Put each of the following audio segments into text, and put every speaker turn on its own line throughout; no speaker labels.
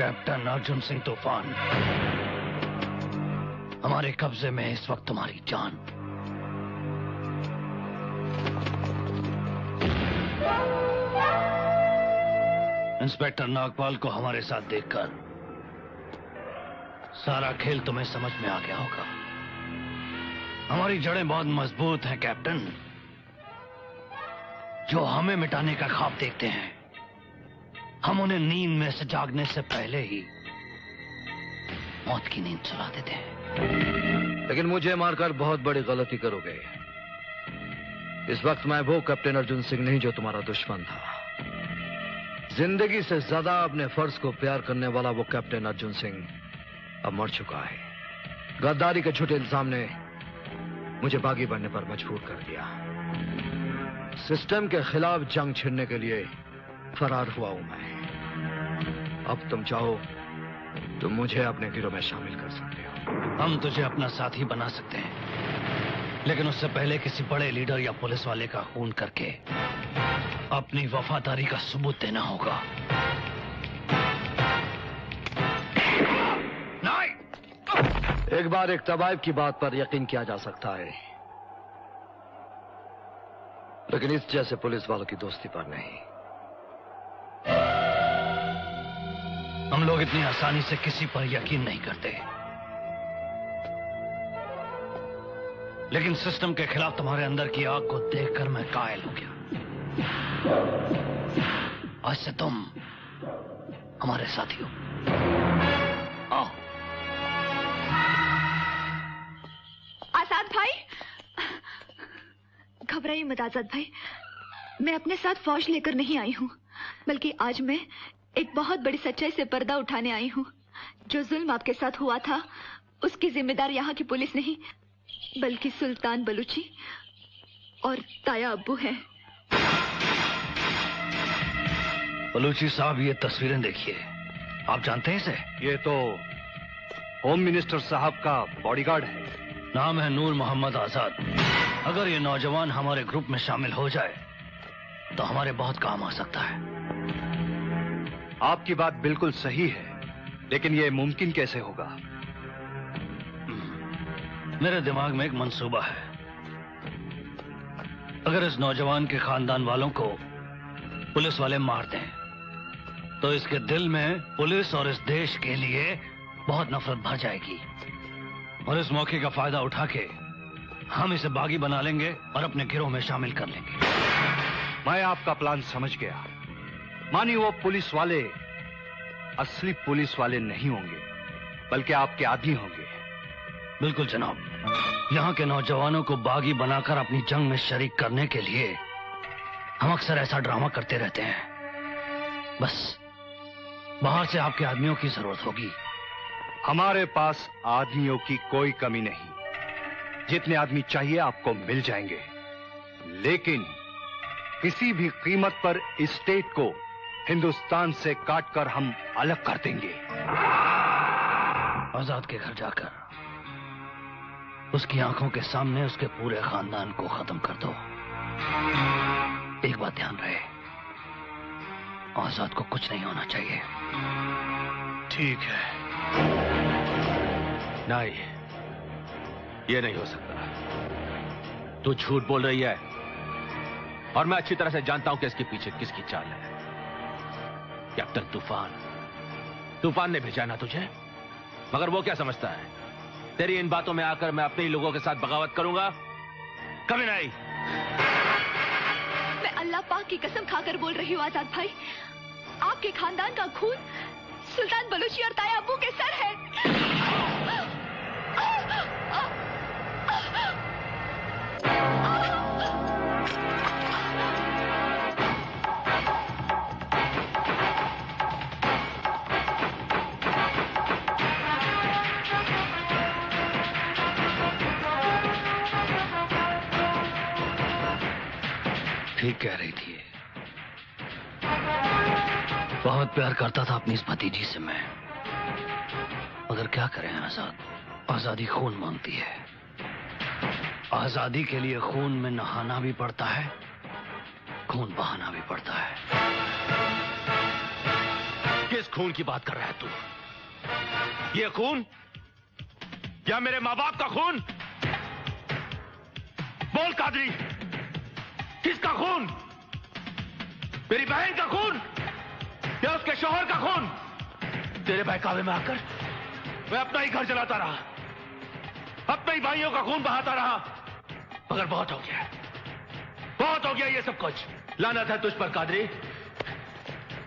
Captain Arjun Singh तूफान, हमारे कब्जे में है इस वक्त तुम्हारी जान। इंस्पेक्टर नागपाल को हमारे साथ देखकर सारा खेल तुम्हें समझ में आ गया होगा। हमारी जड़ें बहुत मजबूत हैं कैप्टन। जो हमें मिटाने का ख्वाब देखते हैं, हम उन्हें नींद में से जागने से पहले ही मौत की नींद सुला देते हैं।
लेकिन मुझे मारकर बहुत बड़ी गलती करोगे। इस वक्त मैं वो कैप्टन अर्जुन सिंह नहीं जो तुम्हारा दुश्मन था। जिंदगी से ज्यादा अपने फर्ज को प्यार करने वाला वो कैप्टन अर्जुन सिंह अब मर चुका है। गद्दारी के झूठे इल्जाम ने मुझे बागी बनने पर मजबूर कर दिया। सिस्टम के खिलाफ जंग छिड़ने के लिए फरार हुआ हूं मैं। अब तुम चाहो तो मुझे अपने गिरोह में शामिल कर सकते हो।
हम तुझे अपना साथी बना सकते हैं, लेकिन उससे पहले किसी बड़े लीडर या पुलिस वाले का खून करके अपनी वफादारी का सबूत देना होगा। नहीं!
एक बार एक तवाइफ की बात पर यकीन किया जा सकता है, लेकिन इस जैसे पुलिस वालों की दोस्ती पर नहीं।
हम लोग इतनी आसानी से किसी पर यकीन नहीं करते, लेकिन सिस्टम के खिलाफ तुम्हारे अंदर की आग को देखकर मैं कायल हो गया। आज से तुम हमारे साथी हो। आओ।
आजाद भाई, घबराइए मत आजाद भाई। मैं अपने साथ फौज लेकर नहीं आई हूँ, बल्कि आज मैं एक बहुत बड़ी सच्चाई से पर्दा उठाने आई हूँ। जो जुल्म आपके साथ हुआ था, उसकी जिम्मेदार यहाँ की पुलिस नहीं, बल्कि सुल्तान बलूची और ताया अब्बू है।
बलूची साहब, ये तस्वीरें देखिए। आप जानते हैं इसे?
ये तो होम मिनिस्टर साहब का बॉडीगार्ड है।
नाम है नूर मोहम्मद आजाद। अगर ये नौजवान हमारे ग्रुप में शामिल हो जाए तो हमारे बहुत काम आ सकता है।
आपकी बात बिल्कुल सही है, लेकिन ये मुमकिन कैसे होगा?
मेरे दिमाग में एक मंसूबा है। अगर इस नौजवान के खानदान वालों को पुलिस वाले मार दें तो इसके दिल में पुलिस और इस देश के लिए बहुत नफरत भर जाएगी, और इस मौके का फायदा उठा के हम इसे बागी बना लेंगे और अपने गिरोह में शामिल कर लेंगे।
मैं आपका प्लान समझ गया। मानिए वो पुलिस वाले असली पुलिस वाले नहीं होंगे, बल्कि आपके आदमी होंगे।
बिल्कुल जनाब। यहाँ के नौजवानों को बागी बनाकर अपनी जंग में शरीक करने के लिए हम अक्सर ऐसा ड्रामा करते रहते हैं। बस बाहर से आपके आदमियों की जरूरत होगी।
हमारे पास आदमियों की कोई कमी नहीं। जितने आदमी चाहिए आपको मिल जाएंगे, लेकिन किसी भी कीमत पर इस स्टेट को हिंदुस्तान से काटकर हम अलग कर देंगे।
आजाद के घर जाकर उसकी आंखों के सामने उसके पूरे खानदान को खत्म कर दो। एक बात ध्यान रहे, आजाद को कुछ नहीं होना चाहिए।
ठीक है।
नहीं, ये नहीं हो सकता। तू झूठ बोल रही है, और मैं अच्छी तरह से जानता हूं कि इसके पीछे किसकी चाल है। कैप्टन तूफान ने भेजा ना तुझे, मगर वो क्या समझता है तेरी इन बातों में आकर मैं अपने ही लोगों के साथ बगावत करूंगा? कभी नहीं।
मैं अल्लाह पाक की कसम खाकर बोल रही हूँ आजाद भाई, आपके खानदान का खून सुल्तान बलूची और ताया अब्बू के सर है।
ठीक कह रही थी। बहुत प्यार करता था अपनी इस भतीजी से मैं, मगर क्या करें आजाद, आजादी खून मांगती है। आजादी के लिए खून में नहाना भी पड़ता है, खून बहाना भी पड़ता है।
किस खून की बात कर रहा है तू? ये खून या मेरे मां बाप का खून? बोल कादरी, किसका खून? मेरी बहन का खून या उसके शौहर का खून? तेरे बहकावे में आकर मैं अपना ही घर चलाता रहा, अपने ही भाइयों का खून बहाता रहा, मगर बहुत हो गया, बहुत हो गया ये सब कुछ। लाना था तुझ पर कादरी,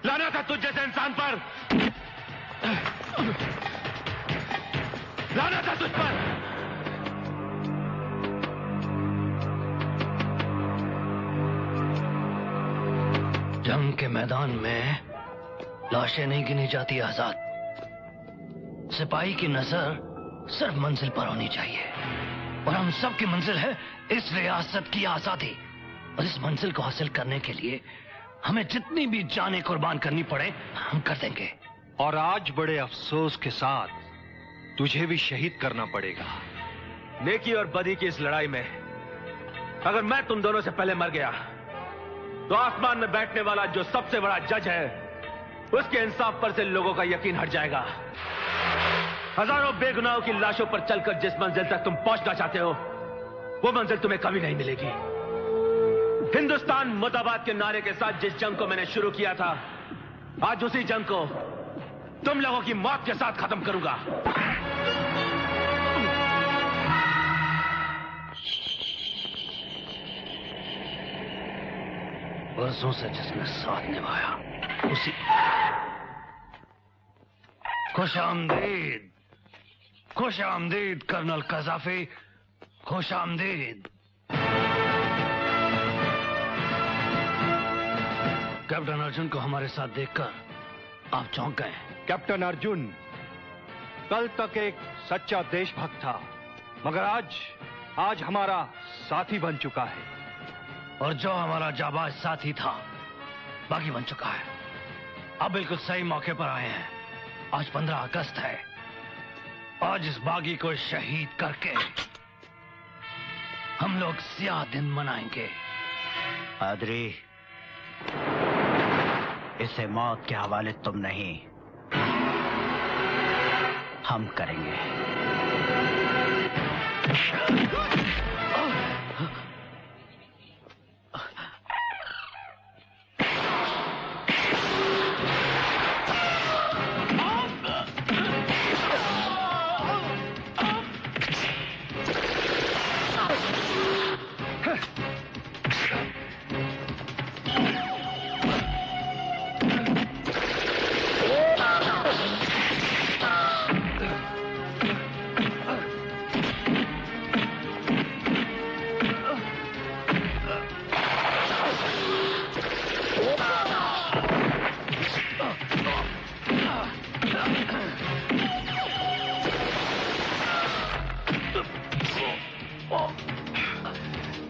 लाना था तुझ जैसे इंसान पर, लाना था तुझ पर।
जंग के मैदान में लाशें नहीं गिनी जाती आजाद। सिपाही की नजर सिर्फ मंजिल पर होनी चाहिए, और हम सब की मंजिल है इस रियासत की आजादी। और इस मंजिल को हासिल करने के लिए हमें जितनी भी जानें कुर्बान करनी पड़े हम कर देंगे।
और आज बड़े अफसोस के साथ तुझे भी शहीद करना पड़ेगा।
नेकी और बदी की इस लड़ाई में अगर मैं तुम दोनों से पहले मर गया तो आसमान में बैठने वाला जो सबसे बड़ा जज है उसके इंसाफ पर से लोगों का यकीन हट जाएगा। हजारों बेगुनाहों की लाशों पर चलकर जिस मंजिल तक तुम पहुंचना चाहते हो वो मंजिल तुम्हें कभी नहीं मिलेगी। हिंदुस्तान मुर्दाबाद के नारे के साथ जिस जंग को मैंने शुरू किया था, आज उसी जंग को तुम लोगों की मौत के साथ खत्म करूंगा।
वर्षों से जिसने साथ निभाया उसी। खुश आमदीद, खुश आमदीद कर्नल कजाफी, खुश आमदीद। कैप्टन अर्जुन को हमारे साथ देखकर आप चौंक गए।
कैप्टन अर्जुन कल तक एक सच्चा देशभक्त था, मगर आज हमारा साथी बन चुका है।
और जो हमारा जाबाज साथी था बागी बन चुका है। अब बिल्कुल सही मौके पर आए हैं। आज 15 अगस्त है। आज इस बागी को शहीद करके हम लोग स्याह दिन मनाएंगे।
पादरी, इसे मौत के हवाले तुम नहीं, हम करेंगे।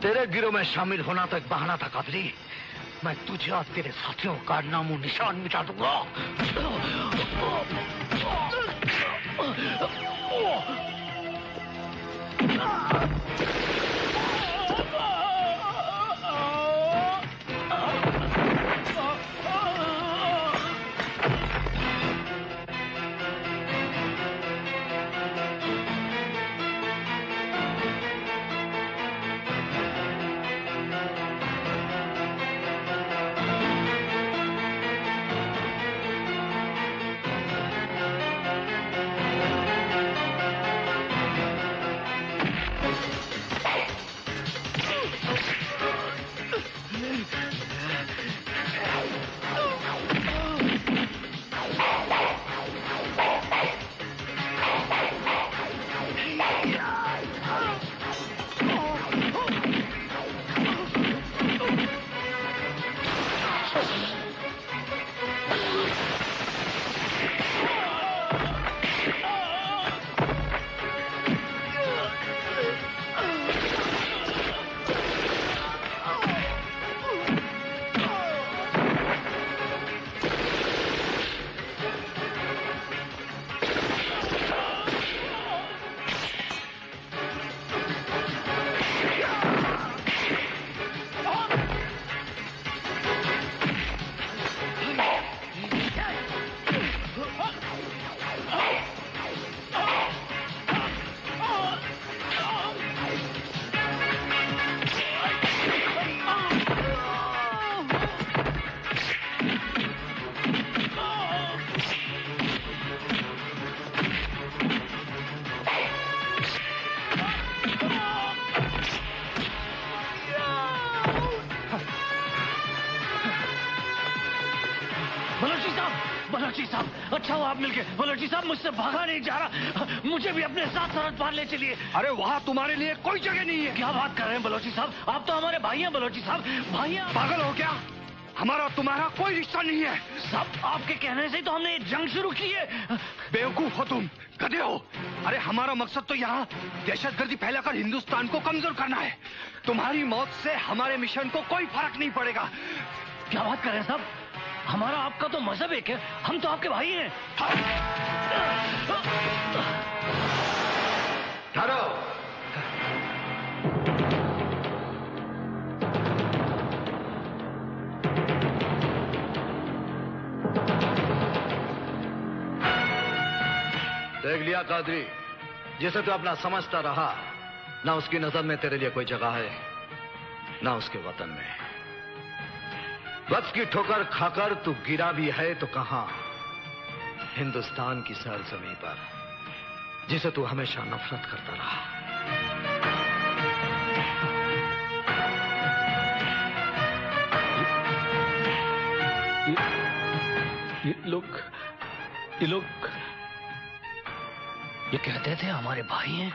तेरे गिरोह में शामिल होना तो एक बहाना था कादरी। मैं तुझे और तेरे साथियों का नामो निशान मिटा दूंगा।
बलोची साहब, अच्छा हो आप मिलके। बलोची साहब, मुझसे भागा नहीं जा रहा, मुझे भी अपने साथ सरहद पार ले चलिए।
अरे वहाँ तुम्हारे लिए कोई जगह नहीं है।
क्या बात कर रहे हैं बलोची साहब, आप तो हमारे भाई हैं बलोची साहब, भाई हैं।
पागल हो क्या? हमारा तुम्हारा कोई रिश्ता नहीं है।
साहब आपके कहने से ही तो हमने ये जंग शुरू की है।
बेवकूफ हो तुम, गधे हो। अरे हमारा मकसद तो यहाँ दहशतगर्दी फैलाकर हिंदुस्तान को कमजोर करना है। तुम्हारी मौत से हमारे मिशन को कोई फर्क नहीं पड़ेगा।
क्या बात कर रहे हैं साहब, हमारा आपका तो मजहब एक है, हम तो आपके भाई हैं।
ठहरो। देख लिया कादरी, जिसे तू अपना समझता रहा, ना उसकी नजर में तेरे लिए कोई जगह है, ना उसके वतन में। वक्त की ठोकर खाकर तू गिरा भी है तो कहां? हिंदुस्तान की सरजमीं पर, जिसे तू हमेशा नफरत करता रहा।
ये लोग ये कहते थे हमारे भाई हैं।